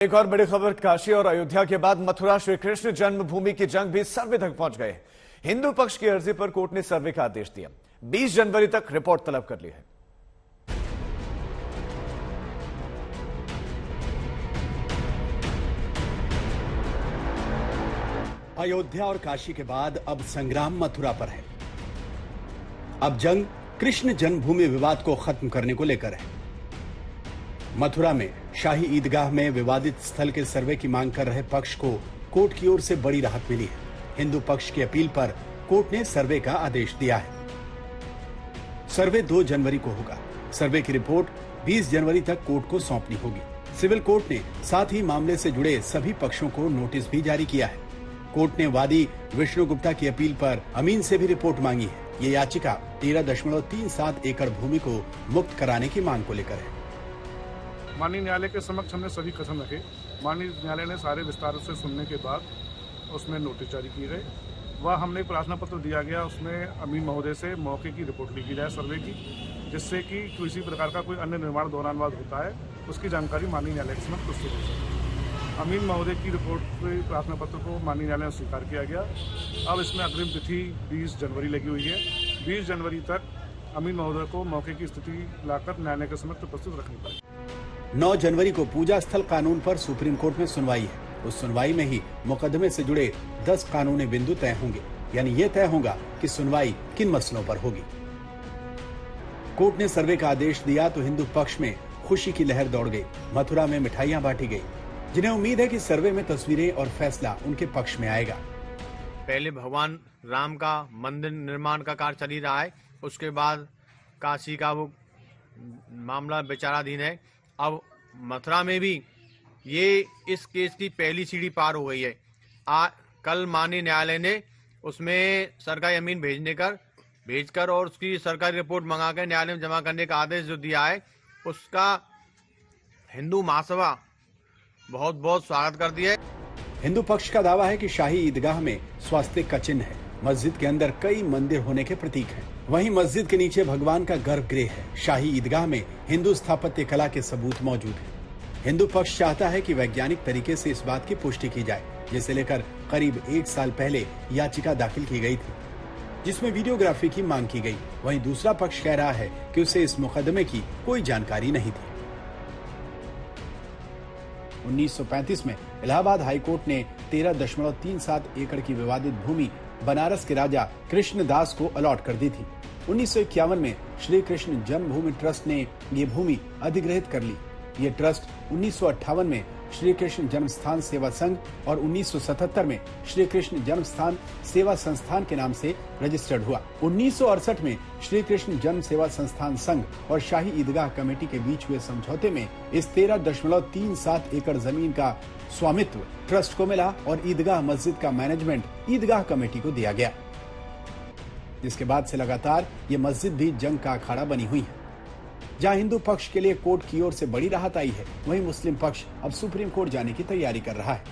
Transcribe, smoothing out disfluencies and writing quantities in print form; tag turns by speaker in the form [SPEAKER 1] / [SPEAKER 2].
[SPEAKER 1] एक और बड़ी खबर, काशी और अयोध्या के बाद मथुरा श्री कृष्ण जन्मभूमि की जंग भी सर्वे तक पहुंच गए। हिंदू पक्ष की अर्जी पर कोर्ट ने सर्वे का आदेश दिया। 20 जनवरी तक रिपोर्ट तलब कर ली है।
[SPEAKER 2] अयोध्या और काशी के बाद अब संग्राम मथुरा पर है। अब जंग कृष्ण जन्मभूमि विवाद को खत्म करने को लेकर है। मथुरा में शाही ईदगाह में विवादित स्थल के सर्वे की मांग कर रहे पक्ष को कोर्ट की ओर से बड़ी राहत मिली है। हिंदू पक्ष की अपील पर कोर्ट ने सर्वे का आदेश दिया है। सर्वे 2 जनवरी को होगा। सर्वे की रिपोर्ट 20 जनवरी तक कोर्ट को सौंपनी होगी। सिविल कोर्ट ने साथ ही मामले से जुड़े सभी पक्षों को नोटिस भी जारी किया है। कोर्ट ने वादी विष्णु गुप्ता की अपील पर अमीन से भी रिपोर्ट मांगी है। ये याचिका 13.37 एकड़ भूमि को मुक्त कराने की मांग को लेकर है।
[SPEAKER 3] माननीय न्यायालय के समक्ष हमने सभी कथन रखे। माननीय न्यायालय ने सारे विस्तार से सुनने के बाद उसमें नोटिस जारी किए गए। वह हमने प्रार्थना पत्र दिया गया, उसमें अमीन महोदय से मौके की रिपोर्ट ली जाए सर्वे की, जिससे कि किसी प्रकार का कोई अन्य निर्माण दौरानवाद होता है उसकी जानकारी माननीय न्यायालय के समक्ष उससे दे सके। अमीन महोदय की रिपोर्ट प्रार्थना पत्र को माननीय न्यायालय में स्वीकार किया गया। अब इसमें अग्रिम तिथि 20 जनवरी लगी हुई है। 20 जनवरी तक अमीन महोदय को मौके की स्थिति लाकर न्यायालय के समक्ष प्रस्तुत रखनी पड़ेगी।
[SPEAKER 2] 9 जनवरी को पूजा स्थल कानून पर सुप्रीम कोर्ट में सुनवाई है। उस सुनवाई में ही मुकदमे से जुड़े 10 कानूनी बिंदु तय होंगे, यानी ये तय होगा कि सुनवाई किन मसलों पर होगी। कोर्ट ने सर्वे का आदेश दिया तो हिंदू पक्ष में खुशी की लहर दौड़ गई। मथुरा में मिठाइयां बांटी गई, जिन्हें उम्मीद है कि सर्वे में तस्वीरें और फैसला उनके पक्ष में आएगा।
[SPEAKER 4] पहले भगवान राम का मंदिर निर्माण का कार्य चल ही रहा है, उसके बाद काशी का वो मामला विचाराधीन है। अब मथुरा में भी ये इस केस की पहली सीढ़ी पार हो गई है। कल माननीय न्यायालय ने उसमें सरकारी अमीन भेजकर और उसकी सरकारी रिपोर्ट मंगाकर न्यायालय में जमा करने का आदेश जो दिया है, उसका हिंदू महासभा बहुत बहुत स्वागत कर दिया है।
[SPEAKER 2] हिंदू पक्ष का दावा है कि शाही ईदगाह में स्वास्तिक का चिन्ह है। मस्जिद के अंदर कई मंदिर होने के प्रतीक हैं। वहीं मस्जिद के नीचे भगवान का गर्भगृह है। शाही ईदगाह में हिंदू स्थापत्य कला के सबूत मौजूद हैं। हिंदू पक्ष चाहता है कि वैज्ञानिक तरीके से इस बात की पुष्टि की जाए, जिसे लेकर करीब 1 साल पहले याचिका दाखिल की गई थी, जिसमें वीडियोग्राफी की मांग की गई। वहीं दूसरा पक्ष कह रहा है कि उसे इस मुकदमे की कोई जानकारी नहीं थी। 1935 में इलाहाबाद हाईकोर्ट ने 13.37 एकड़ की विवादित भूमि बनारस के राजा कृष्णदास को अलॉट कर दी थी। 1951 में श्री कृष्ण जन्मभूमि ट्रस्ट ने ये भूमि अधिग्रहित कर ली। ये ट्रस्ट 1958 में श्री कृष्ण जन्मस्थान सेवा संघ और 1977 में श्री कृष्ण जन्मस्थान सेवा संस्थान के नाम से रजिस्टर्ड हुआ। 1968 में श्री कृष्ण जन्म सेवा संस्थान संघ और शाही ईदगाह कमेटी के बीच हुए समझौते में इस 13.37 एकड़ जमीन का स्वामित्व ट्रस्ट को मिला और ईदगाह मस्जिद का मैनेजमेंट ईदगाह कमेटी को दिया गया, जिसके बाद से लगातार ये मस्जिद भी जंग का अखाड़ा बनी हुई है। जहां हिंदू पक्ष के लिए कोर्ट की ओर से बड़ी राहत आई है, वहीं मुस्लिम पक्ष अब सुप्रीम कोर्ट जाने की तैयारी कर रहा है।